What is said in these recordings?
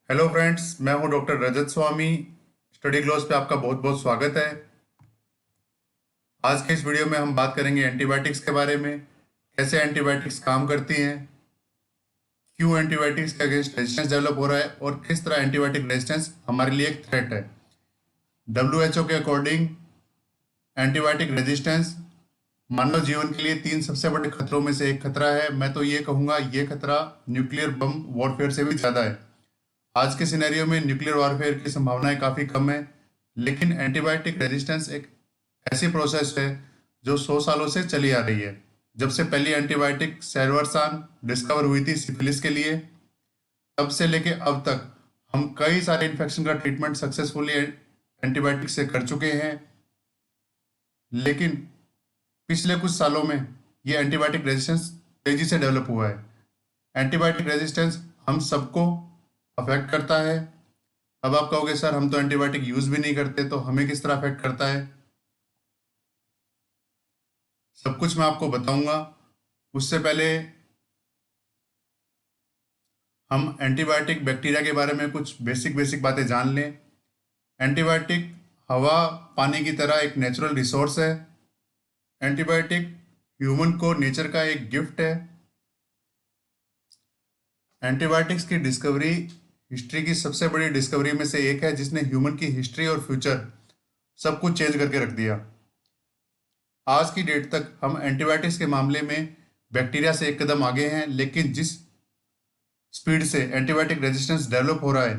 Hello friends, मैं हूं doctor रजत स्वामी। Study gloss पे आपका बहुत बहुत स्वागत है। आज के इस वीडियो में हम बात करेंगे एंटीबायोटिक्स के बारे में। कैसे एंटीबायोटिक्स काम करती हैं, क्यों एंटीबायोटिक्स के अगेंस्ट रेजिस्टेंस डेवलप हो रहा है और किस तरह एंटीबायोटिक रेजिस्टेंस हमारे लिए एक थ्रेट है। WHO के अकॉर्डिंग एंटीबायोटिक रेजिस्टेंस मानव जीवन के लिए 3 सबसे बड़े खतरों में से एक खतरा है। मैं तो ये कहूँगा ये खतरा न्यूक्लियर बम वॉरफेयर से भी ज़्यादा है। आज के सिनेरियो में न्यूक्लियर वॉरफेयर की संभावनाएं काफ़ी कम है, लेकिन एंटीबायोटिक रेजिस्टेंस एक ऐसी प्रोसेस है जो 100 सालों से चली आ रही है। जब से पहली एंटीबायोटिक सेरवर्सान डिस्कवर हुई थी सिफिलिस के लिए, तब से लेके अब तक हम कई सारे इन्फेक्शन का ट्रीटमेंट सक्सेसफुली एंटीबायोटिक से कर चुके हैं। लेकिन पिछले कुछ सालों में ये एंटीबायोटिक रेजिस्टेंस तेजी से डेवलप हुआ है। एंटीबायोटिक रेजिस्टेंस हम सबको अफेक्ट करता है। अब आप कहोगे सर हम तो एंटीबायोटिक यूज भी नहीं करते, तो हमें किस तरह अफेक्ट करता है? सब कुछ मैं आपको बताऊंगा। उससे पहले हम एंटीबायोटिक बैक्टीरिया के बारे में कुछ बेसिक बातें जान लें। एंटीबायोटिक हवा पानी की तरह एक नेचुरल रिसोर्स है। एंटीबायोटिक ह्यूमन को नेचर का एक गिफ्ट है। एंटीबायोटिक्स की डिस्कवरी हिस्ट्री की सबसे बड़ी डिस्कवरी में से एक है, जिसने ह्यूमन की हिस्ट्री और फ्यूचर सब कुछ चेंज करके रख दिया। आज की डेट तक हम एंटीबायोटिक्स के मामले में बैक्टीरिया से एक कदम आगे हैं, लेकिन जिस स्पीड से एंटीबायोटिक रेजिस्टेंस डेवलप हो रहा है,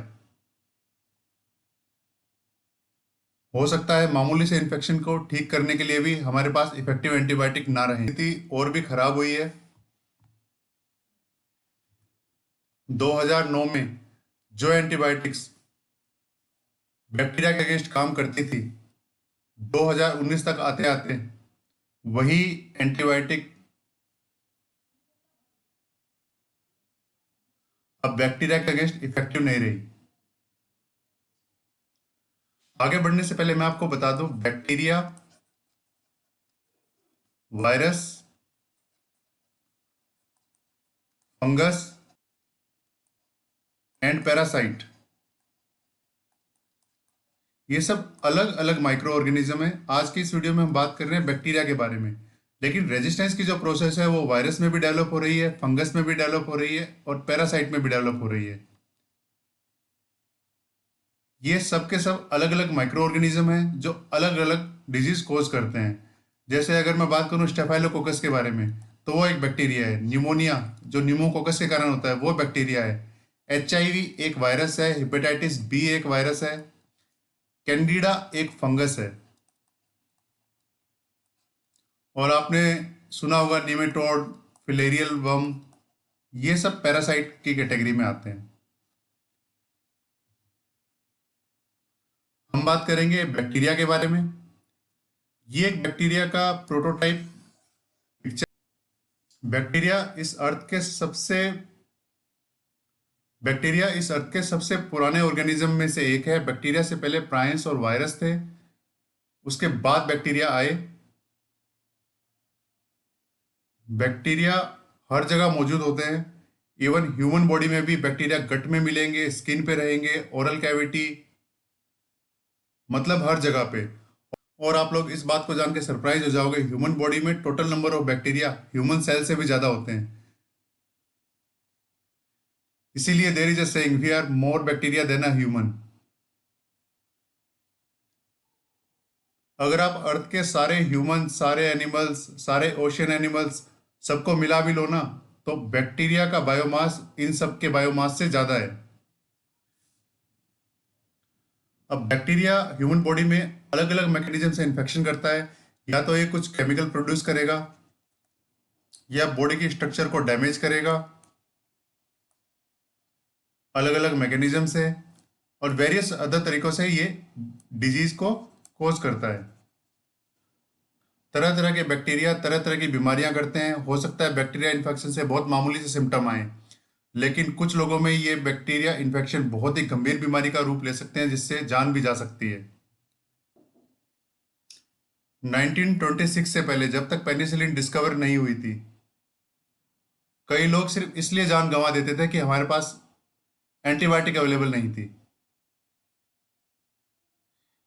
हो सकता है मामूली से इन्फेक्शन को ठीक करने के लिए भी हमारे पास इफेक्टिव एंटीबायोटिक ना रहे। स्थिति और भी खराब हुई है। 2009 में जो एंटीबायोटिक्स बैक्टीरिया के अगेंस्ट काम करती थी, 2019 तक आते आते वही एंटीबायोटिक अब बैक्टीरिया के अगेंस्ट इफेक्टिव नहीं रही। आगे बढ़ने से पहले मैं आपको बता दूं, bacteria, virus, fungus and parasite, ये सब अलग अलग माइक्रो ऑर्गेनिज्म है। आज की इस वीडियो में हम बात कर रहे हैं बैक्टीरिया के बारे में। लेकिन रेजिस्टेंस की जो प्रोसेस है वो वायरस में भी डेवलप हो रही है, फंगस में भी डेवलप हो रही है और पैरासाइट में भी डेवलप हो रही है। ये सब के सब अलग अलग माइक्रो ऑर्गेनिज्म हैं जो अलग अलग डिजीज कोज करते हैं। जैसे अगर मैं बात करूं स्टेफाइलोकोकस के बारे में, तो वो एक बैक्टीरिया है। निमोनिया जो न्यूमोकोकस के कारण होता है वो बैक्टीरिया है। HIV एक वायरस है। हेपेटाइटिस बी एक वायरस है। कैंडिडा एक फंगस है। और आपने सुना होगा निमेटोड, फिलेरियल वर्म, ये सब पैरासाइट की कैटेगरी में आते हैं। हम बात करेंगे बैक्टीरिया के बारे में। ये एक बैक्टीरिया का प्रोटोटाइप पिक्चर। बैक्टीरिया इस अर्थ के सबसे पुराने ऑर्गेनिज्म में से एक है। बैक्टीरिया से पहले प्रायंस और वायरस थे, उसके बाद बैक्टीरिया आए। बैक्टीरिया हर जगह मौजूद होते हैं। इवन ह्यूमन बॉडी में भी बैक्टीरिया गट में मिलेंगे, स्किन पे रहेंगे, ओरल कैविटी, मतलब हर जगह पे। और आप लोग इस बात को जान के सरप्राइज हो जाओगे, ह्यूमन बॉडी में total number of bacteria human cell से भी ज्यादा होते हैं। इसीलिए there is a saying, we are more bacteria than a human. अगर आप अर्थ के सारे ह्यूमन, सारे एनिमल्स, सारे ओशियन एनिमल्स सबको मिला भी लो ना, तो बैक्टीरिया का बायोमास इन सब के बायोमास से ज्यादा है। अब बैक्टीरिया ह्यूमन बॉडी में अलग अलग मैकेनिज्म से इन्फेक्शन करता है। या तो ये कुछ केमिकल प्रोड्यूस करेगा, या बॉडी की स्ट्रक्चर को डैमेज करेगा अलग अलग मैकेनिज्म से, और वेरियस अदर तरीकों से ये डिजीज को कोज करता है। तरह तरह के बैक्टीरिया तरह तरह की बीमारियां करते हैं। हो सकता है बैक्टीरिया इन्फेक्शन से बहुत मामूली से सिम्टम आए, लेकिन कुछ लोगों में ये बैक्टीरिया इन्फेक्शन बहुत ही गंभीर बीमारी का रूप ले सकते हैं, जिससे जान भी जा सकती है। 1926 से पहले, जब तक पेनिसिलिन डिस्कवर नहीं हुई थी, कई लोग सिर्फ इसलिए जान गंवा देते थे कि हमारे पास एंटीबायोटिक अवेलेबल नहीं थी।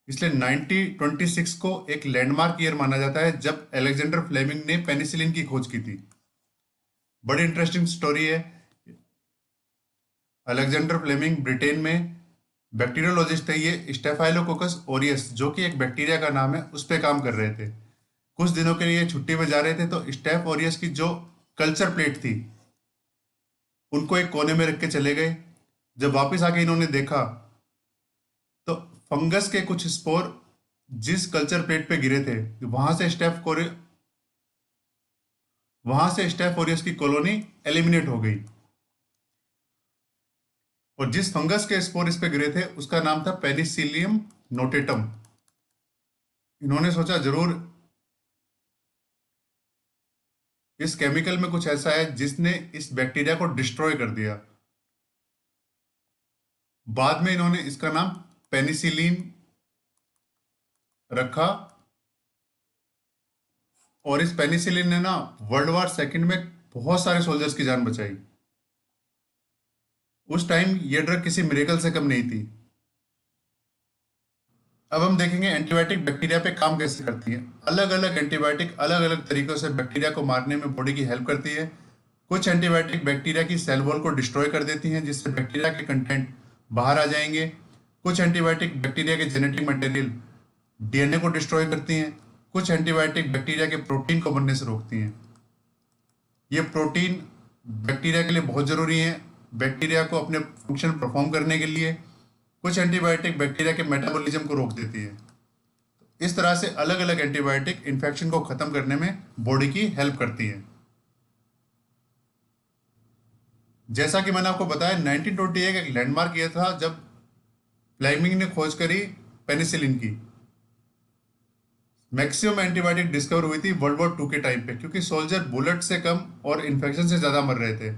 इसलिए 1926 को एक लैंडमार्क ईयर माना जाता है जब अलेक्जेंडर फ्लेमिंग ने पेनिसिलिन की खोज की थी। बड़ी इंटरेस्टिंग स्टोरी है। अलेक्जेंडर फ्लेमिंग ब्रिटेन में बैक्टीरियोलॉजिस्ट थे। ये स्टेफाइलोकोकस ओरियस, जो कि एक बैक्टीरिया का नाम है, उस पर काम कर रहे थे। कुछ दिनों के लिए छुट्टी में जा रहे थे तो स्टेफ ओरियस की जो कल्चर प्लेट थी उनको एक कोने में रख के चले गए। जब वापस आके इन्होंने देखा तो फंगस के कुछ स्पोर जिस कल्चर प्लेट पे गिरे थे वहां से स्टेफ ओरियस की कॉलोनी एलिमिनेट हो गई और जिस फंगस के स्पोर इस पे गिरे थे उसका नाम था पेनिसिलियम नोटेटम। इन्होंने सोचा जरूर इस केमिकल में कुछ ऐसा है जिसने इस बैक्टीरिया को डिस्ट्रॉय कर दिया। बाद में इन्होंने इसका नाम पेनिसिलिन रखा और इस पेनिसिलिन ने ना वर्ल्ड वॉर सेकंड में बहुत सारे सोल्जर्स की जान बचाई। उस टाइम ये ड्रग किसी मिरेकल से कम नहीं थी। अब हम देखेंगे एंटीबायोटिक बैक्टीरिया पे काम कैसे करती है। अलग अलग एंटीबायोटिक अलग अलग तरीकों से बैक्टीरिया को मारने में बॉडी की हेल्प करती है। कुछ एंटीबायोटिक बैक्टीरिया की सेल वॉल को डिस्ट्रॉय कर देती हैं जिससे बैक्टीरिया के कंटेंट बाहर आ जाएंगे। कुछ एंटीबायोटिक बैक्टीरिया के जेनेटिक मटेरियल डीएनए को डिस्ट्रॉय करती हैं। कुछ एंटीबायोटिक बैक्टीरिया के प्रोटीन को बनने से रोकती हैं। ये प्रोटीन बैक्टीरिया के लिए बहुत ज़रूरी है, बैक्टीरिया को अपने फंक्शन परफॉर्म करने के लिए। कुछ एंटीबायोटिक बैक्टीरिया के मेटाबॉलिज्म को रोक देती है। इस तरह से अलग अलग एंटीबायोटिक इन्फेक्शन को खत्म करने में बॉडी की हेल्प करती है। जैसा कि मैंने आपको बताया 1928 एक लैंडमार्क ईयर था जब फ्लेमिंग ने खोज करी पेनिसिलिन की। मैक्सिमम एंटीबायोटिक डिस्कवर हुई थी वर्ल्ड वॉर 2 के टाइम पे, क्योंकि सोल्जर बुलेट से कम और इन्फेक्शन से ज़्यादा मर रहे थे।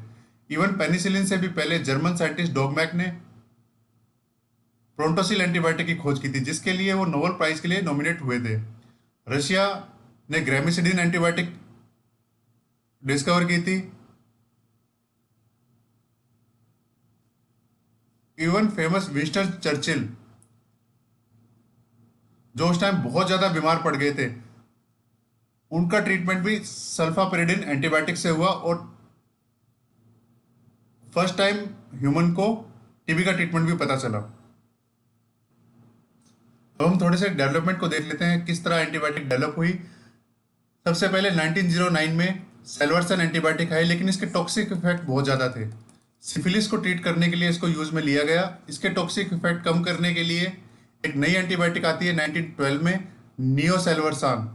इवन पेनिसिलिन से भी पहले जर्मन साइंटिस्ट डॉगमैक ने प्रोंटोसिल एंटीबायोटिक की खोज की थी जिसके लिए वो नोबेल प्राइज के लिए नॉमिनेट हुए थे। रशिया ने ग्रेमिसिडिन एंटीबायोटिक डिस्कवर की थी। इवन फेमस विंस्टन चर्चिल, जो उस टाइम बहुत ज्यादा बीमार पड़ गए थे, उनका ट्रीटमेंट भी सल्फापेरिडिन एंटीबायोटिक से हुआ और फर्स्ट टाइम ह्यूमन को टीबी का ट्रीटमेंट भी पता चला। तो हम थोड़े से डेवलपमेंट को देख लेते हैं किस तरह एंटीबायोटिक डेवलप हुई। सबसे पहले 1909 में सेल्वर्सन एंटीबायोटिक आई, लेकिन इसके टॉक्सिक इफेक्ट बहुत ज़्यादा थे। सिफिलिस को ट्रीट करने के लिए इसको यूज में लिया गया। इसके टॉक्सिक इफेक्ट कम करने के लिए एक नई एंटीबायोटिक आती है 1912 में, नियोसेल्वर्सान।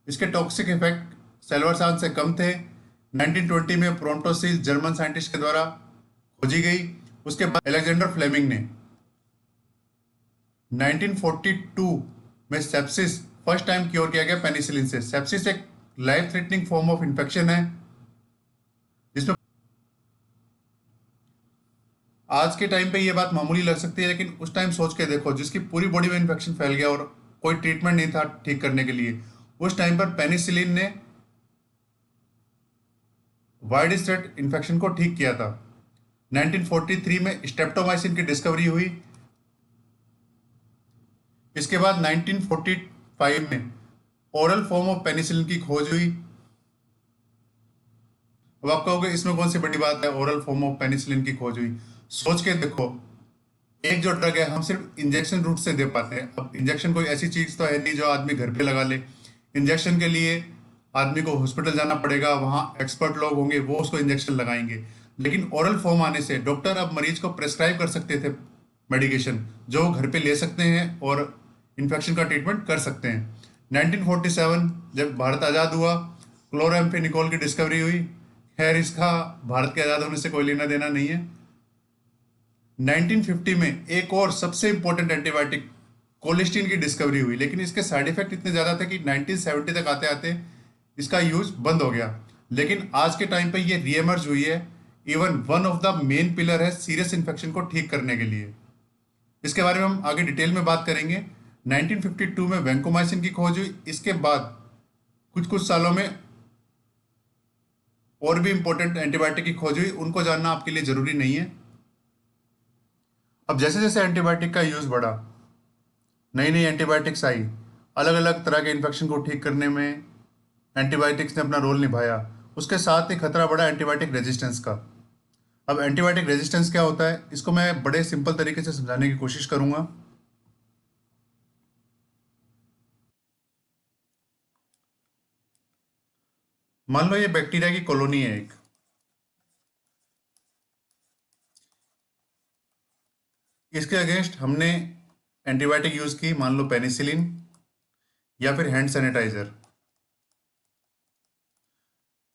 इसके टॉक्सिक इफेक्ट सेल्वर्सान से कम थे। 1920 में प्रोंटोसिल जर्मन साइंटिस्ट के द्वारा खोजी गई। उसके बाद अलेक्जेंडर फ्लेमिंग ने 1942 में सेप्सिस फर्स्ट टाइम क्योर किया गया पेनिसिलिन से। सेप्सिस एक life threatening form of infection है जिसमें आज के टाइम पे ये बात मामूली लग सकती है, लेकिन उस टाइम सोच के देखो जिसकी पूरी बॉडी में इन्फेक्शन फैल गया और कोई ट्रीटमेंट नहीं था ठीक करने के लिए। उस टाइम पर पेनिसिलिन ने वाइड स्प्रेड इन्फेक्शन को ठीक किया था। 1943 में स्ट्रेप्टोमाइसिन की डिस्कवरी हुई। इसके बाद 1945 में ओरल फॉर्म ऑफ पेनिसिलिन की खोज हुई। अब आप कहोगे इसमें कौन सी बड़ी बात है, ओरल फॉर्म ऑफ पेनिसिलिन की खोज हुई। सोच के देखो, एक जो ड्रग है हम सिर्फ इंजेक्शन रूट से दे पाते हैं। अब इंजेक्शन कोई ऐसी चीज तो है नहीं जो आदमी घर पे लगा ले। इंजेक्शन के लिए आदमी को हॉस्पिटल जाना पड़ेगा, वहाँ एक्सपर्ट लोग होंगे, वो उसको इंजेक्शन लगाएंगे। लेकिन ओरल फॉर्म आने से डॉक्टर अब मरीज को प्रेस्क्राइब कर सकते थे मेडिकेशन जो वो घर पे ले सकते हैं और इन्फेक्शन का ट्रीटमेंट कर सकते हैं। 1947 जब भारत आज़ाद हुआ, क्लोराम्फेनिकोल की डिस्कवरी हुई। खैर इसका भारत के आज़ाद होने से कोई लेना देना नहीं है। 1950 में एक और सबसे इंपॉर्टेंट एंटीबायोटिक कोलिस्टीन की डिस्कवरी हुई, लेकिन इसके साइड इफेक्ट इतने ज़्यादा थे कि 1970 तक आते आते इसका यूज बंद हो गया। लेकिन आज के टाइम पे ये रीएमर्ज हुई है। Even one of the main pillar है सीरियस इन्फेक्शन को ठीक करने के लिए। इसके बारे में हम आगे डिटेल में बात करेंगे। 1952 में वैंकोमाइसिन की खोज हुई। इसके बाद कुछ सालों में और भी इंपॉर्टेंट एंटीबायोटिक की खोज हुई, उनको जानना आपके लिए जरूरी नहीं है। अब जैसे जैसे एंटीबायोटिक का यूज़ बढ़ा, नई नई एंटीबायोटिक्स आई, अलग अलग तरह के इन्फेक्शन को ठीक करने में एंटीबायोटिक्स ने अपना रोल निभाया। उसके साथ ही खतरा बढ़ा एंटीबायोटिक रेजिस्टेंस का। अब एंटीबायोटिक रेजिस्टेंस क्या होता है, इसको मैं बड़े सिंपल तरीके से समझाने की कोशिश करूंगा। मान लो ये बैक्टीरिया की कॉलोनी है एक। इसके अगेंस्ट हमने एंटीबायोटिक यूज की, मान लो पेनिसिलिन या फिर हैंड सैनिटाइजर।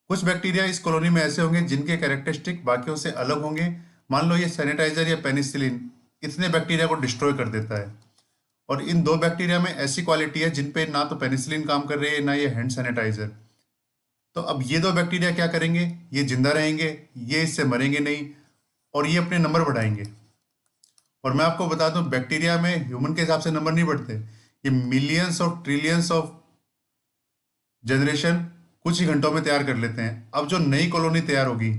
कुछ बैक्टीरिया इस कॉलोनी में ऐसे होंगे जिनके कैरेक्टरिस्टिक बाकियों से अलग होंगे। मान लो ये सैनिटाइजर या पेनिसिलिन इतने बैक्टीरिया को डिस्ट्रॉय कर देता है, और इन दो बैक्टीरिया में ऐसी क्वालिटी है जिन पे ना तो पेनिसिलिन काम कर रही है ना ये हैंड सैनिटाइजर। तो अब ये दो बैक्टीरिया क्या करेंगे, ये जिंदा रहेंगे, ये इससे मरेंगे नहीं, और ये अपने नंबर बढ़ाएंगे। और मैं आपको बता दूं, बैक्टीरिया में ह्यूमन के हिसाब से नंबर नहीं बढ़ते, ये millions of trillions of generation कुछ ही घंटों में तैयार कर लेते हैं। अब जो नई कॉलोनी तैयार होगी,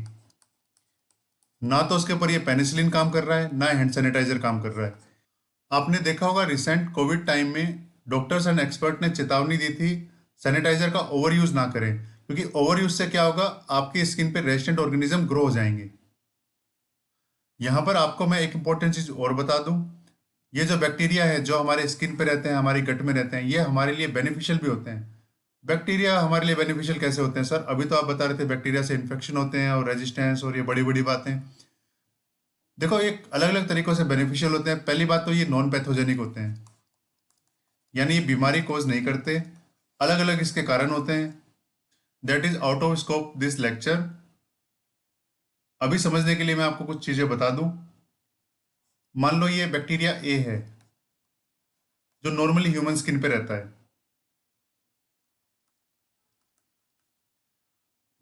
ना तो उसके ऊपर ये पेनिसिलिन काम कर रहा है ना हैंड सैनिटाइजर काम कर रहा है। आपने देखा होगा रिसेंट कोविड टाइम में डॉक्टर्स एंड एक्सपर्ट ने चेतावनी दी थी सैनिटाइजर का ओवर यूज ना करें, क्योंकि ओवर यूज से क्या होगा, आपकी स्किन पे रेजिस्टेंट ऑर्गेनिज्म ग्रो हो जाएंगे। यहां पर आपको मैं एक इंपॉर्टेंट चीज और बता दूं, ये जो बैक्टीरिया है जो हमारे स्किन पे रहते हैं, हमारी गट में रहते हैं, ये हमारे लिए बेनिफिशियल भी होते हैं। बैक्टीरिया हमारे लिए बेनिफिशियल कैसे होते हैं सर? अभी तो आप बता रहे थे बैक्टीरिया से इन्फेक्शन होते हैं और रेजिस्टेंस और ये बड़ी बड़ी बातें। देखो, एक अलग अलग तरीकों से बेनिफिशियल होते हैं। पहली बात तो ये नॉन पैथोजेनिक होते हैं, यानी ये बीमारी कोज नहीं करते। अलग अलग इसके कारण होते हैं। That is out of scope this lecture. अभी समझने के लिए मैं आपको कुछ चीजें बता दूं। मान लो ये बैक्टीरिया ए है जो नॉर्मली ह्यूमन स्किन पे रहता है।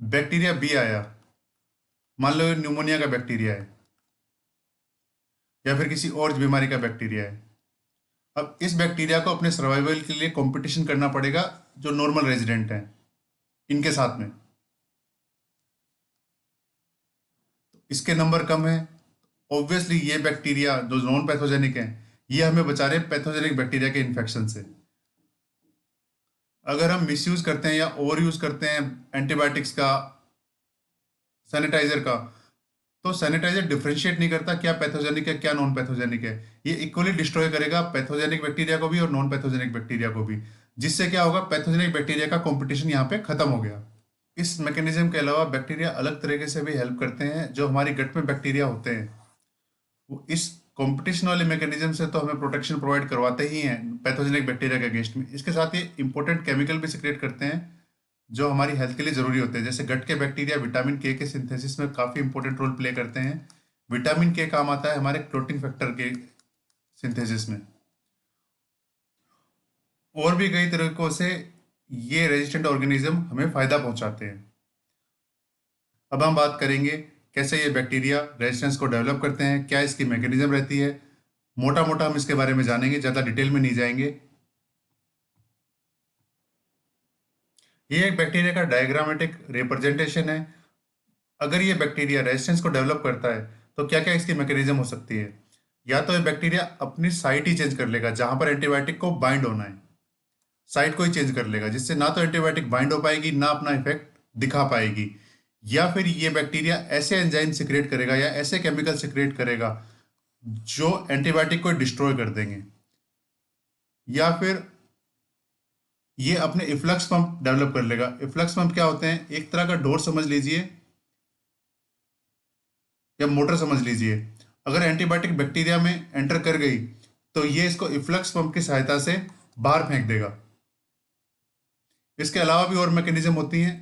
बैक्टीरिया बी आया, मान लो ये न्यूमोनिया का बैक्टीरिया है या फिर किसी और बीमारी का बैक्टीरिया है। अब इस बैक्टीरिया को अपने सर्वाइवल के लिए कंपटीशन करना पड़ेगा जो नॉर्मल रेजिडेंट हैं इनके साथ में। इसके नंबर कम है, ऑब्वियसली ये बैक्टीरिया जो नॉन पैथोजेनिक हैं ये हमें बचा रहे हैं पैथोजेनिक बैक्टीरिया के इन्फेक्शन से। अगर हम मिसयूज करते हैं या ओवर यूज करते हैं एंटीबायोटिक्स का, सैनिटाइजर का, तो सैनिटाइजर डिफरेंशिएट नहीं करता क्या पैथोजेनिक है क्या नॉन पैथोजेनिक है। ये इक्वली डिस्ट्रॉय करेगा पैथोजेनिक बैक्टीरिया को भी और नॉन पैथोजेनिक बैक्टीरिया को भी, जिससे क्या होगा, पैथोजेनिक बैक्टीरिया का कंपटीशन यहाँ पे खत्म हो गया। इस मैकेनिज्म के अलावा बैक्टीरिया अलग तरीके से भी हेल्प करते हैं। जो हमारी गट में बैक्टीरिया होते हैं वो इस कंपटीशन वाले मैकेनिज्म से तो हमें प्रोटेक्शन प्रोवाइड करवाते ही हैं पैथोजेनिक बैक्टीरिया के अगेंस्ट में। इसके साथ ये इंपॉर्टेंट केमिकल भी सिक्रेट करते हैं जो हमारी हेल्थ के लिए जरूरी होते हैं। जैसे गट के बैक्टीरिया विटामिन के सिंथेसिस में काफी इंपॉर्टेंट रोल प्ले करते हैं। विटामिन के काम आता है हमारे क्लोटिंग फैक्टर के सिंथेसिस में। और भी कई तरीकों से ये रेजिस्टेंट ऑर्गेनिज्म हमें फायदा पहुंचाते हैं। अब हम बात करेंगे कैसे ये बैक्टीरिया रेजिस्टेंस को डेवलप करते हैं, क्या इसकी मैकेनिज्म रहती है। मोटा मोटा हम इसके बारे में जानेंगे, ज़्यादा डिटेल में नहीं जाएंगे। ये एक बैक्टीरिया का डायग्रामेटिक रिप्रेजेंटेशन है। अगर ये बैक्टीरिया रेजिस्टेंस को डेवलप करता है तो क्या क्या इसकी मैकेनिज्म हो सकती है। या तो ये बैक्टीरिया अपनी साइट ही चेंज कर लेगा, जहां पर एंटीबायोटिक को बाइंड होना है साइट को ही चेंज कर लेगा, जिससे ना तो एंटीबायोटिक बाइंड हो पाएगी ना अपना इफेक्ट दिखा पाएगी। या फिर ये बैक्टीरिया ऐसे एंजाइम सिक्रेट करेगा या ऐसे केमिकल सिक्रेट करेगा जो एंटीबायोटिक को डिस्ट्रॉय कर देंगे। या फिर ये अपने इफ्लक्स पंप डेवलप कर लेगा। इफ्लक्स पंप क्या होते हैं, एक तरह का डोर समझ लीजिए या मोटर समझ लीजिए। अगर एंटीबायोटिक बैक्टीरिया में एंटर कर गई तो ये इसको इफ्लक्स पंप की सहायता से बाहर फेंक देगा। इसके अलावा भी और मैकेनिज्म होती हैं।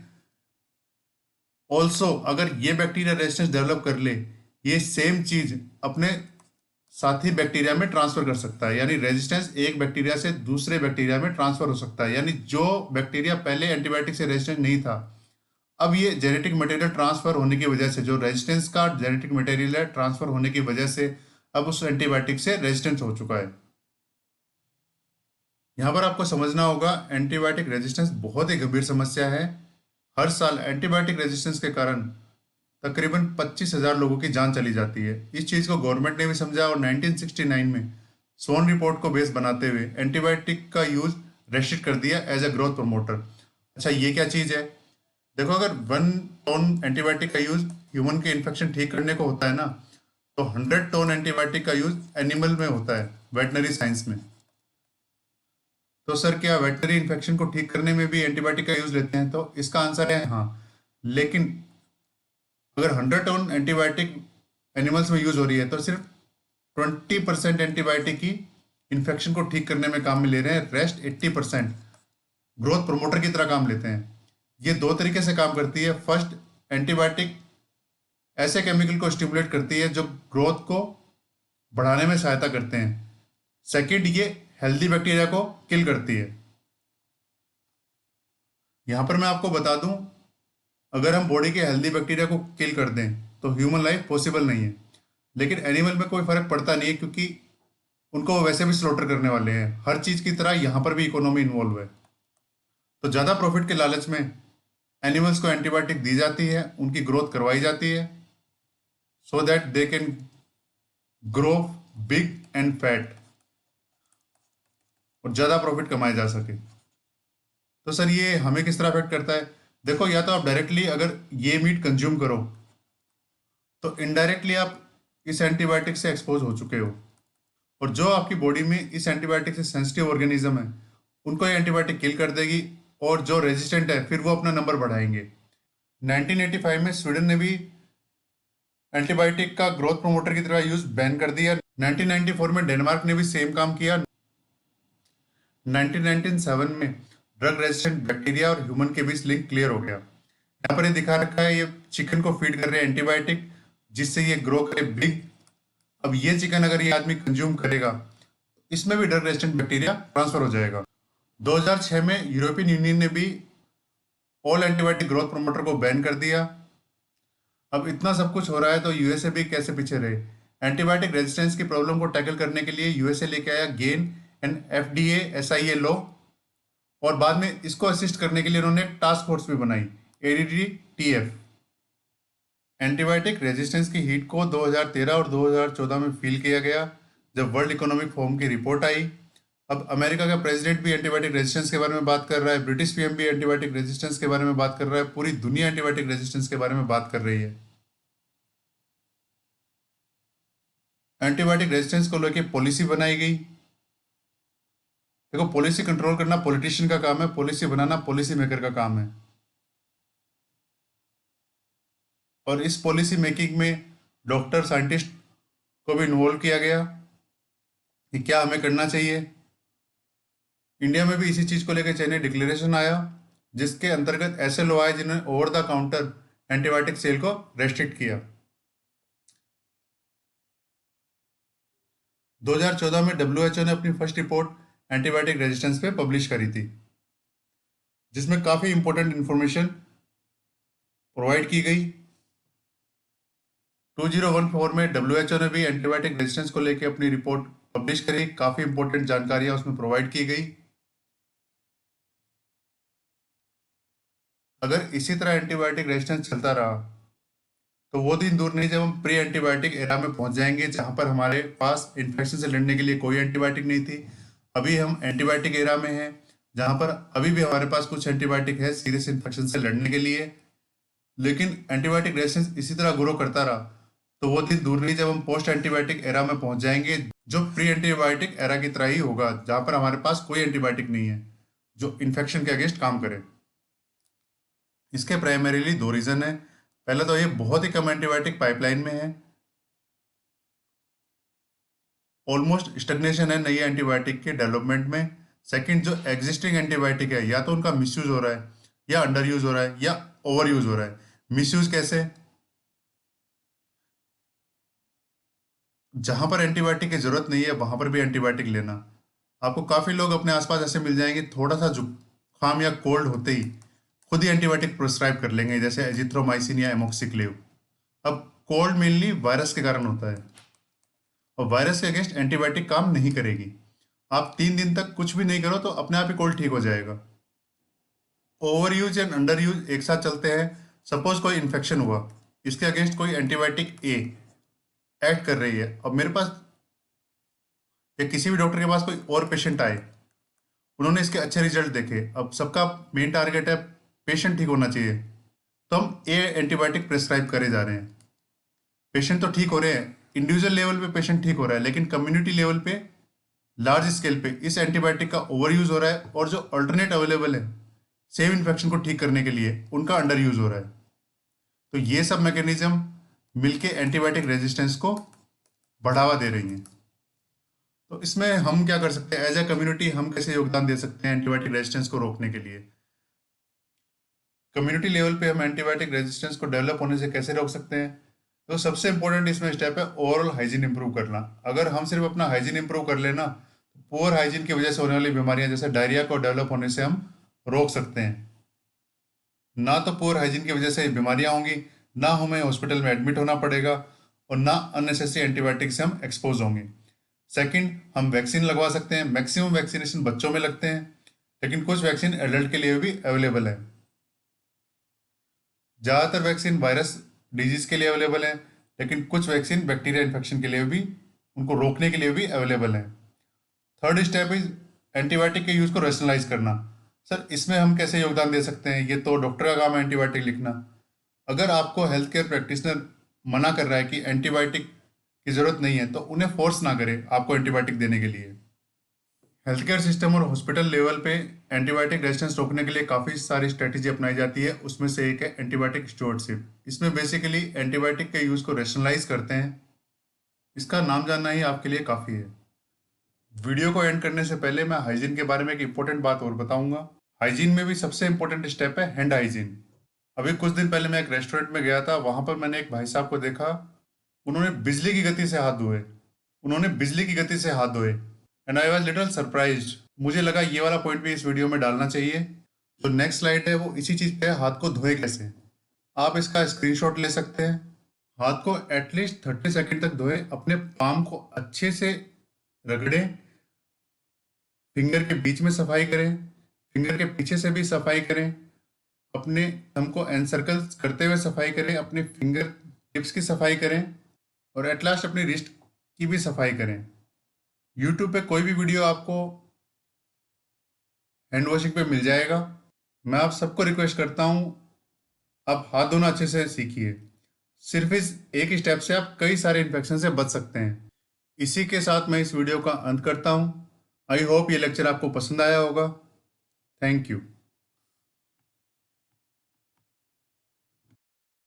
ऑल्सो अगर ये बैक्टीरिया रेजिस्टेंस डेवलप कर ले, ये सेम चीज अपने साथी बैक्टीरिया में ट्रांसफर कर सकता है, यानी रेजिस्टेंस एक बैक्टीरिया से दूसरे बैक्टीरिया में ट्रांसफर हो सकता है। यानी जो बैक्टीरिया पहले एंटीबायोटिक से रेजिस्टेंट नहीं था, अब ये जेनेटिक मटेरियल ट्रांसफर होने की वजह से, जो रेजिस्टेंस का जेनेटिक मटेरियल है ट्रांसफर होने की वजह से अब उस एंटीबायोटिक से रेजिस्टेंस हो चुका है। यहां पर आपको समझना होगा एंटीबायोटिक रेजिस्टेंस बहुत ही गंभीर समस्या है। हर साल एंटीबायोटिक रेजिस्टेंस के कारण तकरीबन 25,000 लोगों की जान चली जाती है। इस चीज़ को गवर्नमेंट ने भी समझा और 1969 में सोन रिपोर्ट को बेस बनाते हुए एंटीबायोटिक का यूज रेस्ट्रिक्ट कर दिया एज अ ग्रोथ प्रमोटर। अच्छा, ये क्या चीज़ है? देखो, अगर 1 टन एंटीबायोटिक का यूज ह्यूमन के इन्फेक्शन ठीक करने को होता है ना, तो 100 टन एंटीबायोटिक का यूज एनिमल में होता है, वेटनरी साइंस में। तो सर, क्या वेटनरी इन्फेक्शन को ठीक करने में भी एंटीबायोटिक का यूज लेते हैं? तो इसका आंसर है हाँ। लेकिन अगर 100 टन एंटीबायोटिक एनिमल्स में यूज हो रही है तो सिर्फ 20% एंटीबायोटिक ही इन्फेक्शन को ठीक करने में काम में ले रहे हैं, रेस्ट 80% ग्रोथ प्रमोटर की तरह काम लेते हैं। ये दो तरीके से काम करती है। फर्स्ट, एंटीबायोटिक ऐसे केमिकल को स्टिमुलेट करती है जो ग्रोथ को बढ़ाने में सहायता करते हैं। सेकंड, ये हेल्दी बैक्टीरिया को किल करती है। यहां पर मैं आपको बता दूं, अगर हम बॉडी के हेल्दी बैक्टीरिया को किल कर दें तो ह्यूमन लाइफ पॉसिबल नहीं है। लेकिन एनिमल में कोई फर्क पड़ता नहीं है, क्योंकि उनको वैसे भी स्लॉटर करने वाले हैं। हर चीज की तरह यहां पर भी इकोनॉमी इन्वॉल्व है। तो ज्यादा प्रॉफिट के लालच में एनिमल्स को एंटीबायोटिक दी जाती है, उनकी ग्रोथ करवाई जाती है, so that they can grow big and fat और ज्यादा प्रॉफिट कमाया जा सके। तो सर, ये हमें किस तरह अफेक्ट करता है? देखो, या तो आप डायरेक्टली अगर ये मीट कंज्यूम करो तो इनडायरेक्टली आप इस एंटीबायोटिक से एक्सपोज हो चुके हो, और जो आपकी बॉडी में इस एंटीबायोटिक से सेंसिटिव ऑर्गेनिज्म है उनको ये एंटीबायोटिक किल कर देगी, और जो रेजिस्टेंट है फिर वो अपना नंबर बढ़ाएंगे। 1985 में स्वीडन ने भी एंटीबायोटिक का ग्रोथ प्रमोटर की तरह यूज बैन कर दिया। 1994 में डेनमार्क ने भी सेम काम किया। 1997 में ड्रग रेजिस्टेंट बैक्टीरिया और ह्यूमन के बीच लिंक क्लियर हो गया। यहाँ पर ये दिखा रखा है, ये चिकन को फीड कर रहे हैं एंटीबायोटिक, जिससे ये ग्रो करे बिग। अब ये चिकन अगर ये आदमी कंज्यूम करेगा, इसमें भी ड्रग रेजिस्टेंट बैक्टीरिया ट्रांसफर हो जाएगा। 2006 में यूरोपियन यूनियन ने भी ऑल एंटीबायोटिक ग्रोथ प्रमोटर को बैन कर दिया। अब इतना सब कुछ हो रहा है तो यूएसए भी कैसे पीछे रहे? एंटीबायोटिक रेजिस्टेंस की प्रॉब्लम को टैकल करने के लिए यूएसए लेके आया gain and FDA SIA law, और बाद में इसको असिस्ट करने के लिए उन्होंने एक टास्क फोर्स भी बनाई, एडीटीएफ। एंटीबायोटिक रेजिस्टेंस की हीट को 2013 और 2014 में फील किया गया, जब वर्ल्ड इकोनॉमिक फोरम की रिपोर्ट आई। अब अमेरिका का प्रेसिडेंट भी एंटीबायोटिक रेजिस्टेंस के बारे में बात कर रहा है, ब्रिटिश पीएम भी एंटीबायोटिक रेजिस्टेंस के बारे में बात कर रहा है, पूरी दुनिया एंटीबायोटिक रेजिस्टेंस के बारे में बात कर रही है। एंटीबायोटिक रेजिस्टेंस को लेकर पॉलिसी बनाई गई। देखो, पॉलिसी कंट्रोल करना पॉलिटिशियन का काम है, पॉलिसी बनाना पॉलिसी मेकर का काम है। और इस पॉलिसी मेकिंग में डॉक्टर, साइंटिस्ट को भी इन्वॉल्व किया गया कि क्या हमें करना चाहिए। इंडिया में भी इसी चीज को लेकर चेन्नई डिक्लेरेशन आया, जिसके अंतर्गत ऐसे लॉ आए जिन्होंने over the counter antibiotic sale को रेस्ट्रिक्ट किया। 2014 में डब्ल्यूएचओ ने अपनी फर्स्ट रिपोर्ट एंटीबायोटिक रेजिस्टेंस पे पब्लिश करी थी, जिसमें काफी इंपॉर्टेंट इंफॉर्मेशन प्रोवाइड की गई। 2014 में डब्ल्यूएचओ ने भी एंटीबायोटिक रेजिस्टेंस को लेकर अपनी रिपोर्ट पब्लिश करी, काफी इंपॉर्टेंट जानकारियां उसमें प्रोवाइड की गई। अगर इसी तरह एंटीबायोटिक रेजिस्टेंस चलता रहा तो वो दिन दूर नहीं जब हम प्री एंटीबायोटिक एरा में पहुंच जाएंगे, जहां पर हमारे पास इन्फेक्शन से लड़ने के लिए कोई एंटीबायोटिक नहीं थी। अभी हम एंटीबायोटिक एरा में हैं, जहां पर अभी भी हमारे पास कुछ एंटीबायोटिक है सीरियस इन्फेक्शन से लड़ने के लिए। लेकिन एंटीबायोटिक रेजिस्टेंस इसी तरह ग्रो करता रहा तो वो दिन दूर नहीं जब हम पोस्ट एंटीबायोटिक एरा में पहुंच जाएंगे, जो प्री एंटीबायोटिक एरा की तरह ही होगा, जहां पर हमारे पास कोई एंटीबायोटिक नहीं है जो इन्फेक्शन के अगेंस्ट काम करे। इसके प्राइमरीली दो रीजन है। पहला तो ये बहुत ही कम एंटीबायोटिक पाइपलाइन में है, ऑलमोस्ट स्टैग्नेशन है नई एंटीबायोटिक के डेवलपमेंट में। सेकंड, जो एग्जिस्टिंग एंटीबायोटिक है या तो उनका मिसयूज हो रहा है, या अंडर यूज हो रहा है, या ओवर यूज हो रहा है। मिसयूज कैसे? जहां पर एंटीबायोटिक की जरूरत नहीं है वहां पर भी एंटीबायोटिक लेना। आपको काफी लोग अपने आसपास ऐसे मिल जाएंगे, थोड़ा सा जुकाम या कोल्ड होते ही खुद ही एंटीबायोटिक प्रिस्क्राइब कर लेंगे, जैसे एजिथ्रोमाइसिन या एमोक्सिक्लेव। अब कोल्ड मेनली वायरस के कारण होता है, और वायरस के अगेंस्ट एंटीबायोटिक काम नहीं करेगी। आप 3 दिन तक कुछ भी नहीं करो तो अपने आप ही कोल्ड ठीक हो जाएगा। Over use and under use एक साथ चलते हैं। सपोज कोई इन्फेक्शन हुआ, इसके अगेंस्ट कोई एंटीबायोटिक ए एक्ट कर रही है, अब मेरे पास या किसी भी डॉक्टर के पास कोई और पेशेंट आए, उन्होंने इसके अच्छे रिजल्ट देखे, अब सबका मेन टारगेट है पेशेंट ठीक होना चाहिए, तो हम ए एंटीबायोटिक प्रेस्क्राइब करे जा रहे हैं। पेशेंट तो ठीक हो रहे हैं, इंडिविजुअल लेवल पे पेशेंट ठीक हो रहा है, लेकिन कम्युनिटी लेवल पे लार्ज स्केल पे इस एंटीबायोटिक का ओवर यूज हो रहा है, और जो अल्टरनेट अवेलेबल है सेम इन्फेक्शन को ठीक करने के लिए उनका अंडर यूज हो रहा है। तो ये सब मैकेनिज्म मिलके एंटीबायोटिक रेजिस्टेंस को बढ़ावा दे रही हैं। तो इसमें हम क्या कर सकते हैं एज ए कम्युनिटी, हम कैसे योगदान दे सकते हैं एंटीबायोटिक रेजिस्टेंस को रोकने के लिए। कम्युनिटी लेवल पे हम एंटीबायोटिक रेजिस्टेंस को डेवलप होने से कैसे रोक सकते हैं? तो सबसे इंपॉर्टेंट इसमें स्टेप है ओवरऑल हाइजीन इंप्रूव करना। अगर हम सिर्फ अपना हाइजीन इंप्रूव कर लेना, तो पुअर हाइजीन की वजह से होने वाली बीमारियां जैसे डायरिया को डेवलप होने से हम रोक सकते हैं। ना तो पुअर हाइजीन की वजह से बीमारियां होंगी, ना हमें हॉस्पिटल में एडमिट होना पड़ेगा, और ना अननेसेसरी एंटीबायोटिक से हम एक्सपोज होंगे। सेकंड, हम वैक्सीन लगवा सकते हैं। मैक्सिमम वैक्सीनेशन बच्चों में लगते हैं, लेकिन कुछ वैक्सीन एडल्ट के लिए भी अवेलेबल है। ज़्यादातर वैक्सीन वायरस डिजीज के लिए अवेलेबल है, लेकिन कुछ वैक्सीन बैक्टीरिया इन्फेक्शन के लिए भी, उनको रोकने के लिए भी अवेलेबल है। थर्ड स्टेप इज एंटीबायोटिक के यूज़ को रैशनलाइज करना। सर इसमें हम कैसे योगदान दे सकते हैं? ये तो डॉक्टर का काम है एंटीबायोटिक लिखना। अगर आपको हेल्थ केयर प्रैक्टिशनर मना कर रहा है कि एंटीबायोटिक की ज़रूरत नहीं है, तो उन्हें फोर्स ना करें आपको एंटीबायोटिक देने के लिए। हेल्थ केयर सिस्टम और हॉस्पिटल लेवल पे एंटीबायोटिक रेजिस्टेंस रोकने के लिए काफ़ी सारी स्ट्रेटेजी अपनाई जाती है। उसमें से एक है एंटीबायोटिक स्टुअर्डशिप। इसमें बेसिकली एंटीबायोटिक के यूज़ को रैशनलाइज करते हैं। इसका नाम जानना ही आपके लिए काफ़ी है। वीडियो को एंड करने से पहले मैं हाइजीन के बारे में एक इंपॉर्टेंट बात और बताऊंगा। हाइजीन में भी सबसे इंपॉर्टेंट स्टेप है हैंड हाइजीन। अभी कुछ दिन पहले मैं एक रेस्टोरेंट में गया था, वहां पर मैंने एक भाई साहब को देखा, उन्होंने बिजली की गति से हाथ धोए। उन्होंने बिजली की गति से हाथ धोए and I was little surprised. मुझे लगा ये वाला पॉइंट भी इस वीडियो में डालना चाहिए। जो नेक्स्ट स्लाइड है वो इसी चीज़ पे है, हाथ को धोए कैसे। आप इसका स्क्रीनशॉट ले सकते हैं। हाथ को एटलीस्ट 30 सेकंड तक धोए, अपने पाम को अच्छे से रगड़ें, फिंगर के बीच में सफाई करें, फिंगर के पीछे से भी सफाई करें, अपने थंब को एनसर्कल करते हुए सफाई करें, अपने फिंगर टिप्स की सफाई करें, और एट लास्ट अपनी रिस्ट की भी सफाई करें। यूट्यूब पे कोई भी वीडियो आपको हैंड वॉशिंग पे मिल जाएगा। मैं आप सबको रिक्वेस्ट करता हूँ, आप हाथ धोना अच्छे से सीखिए। सिर्फ इस एक स्टेप से आप कई सारे इन्फेक्शन से बच सकते हैं। इसी के साथ मैं इस वीडियो का अंत करता हूँ। आई होप ये लेक्चर आपको पसंद आया होगा। Thank you.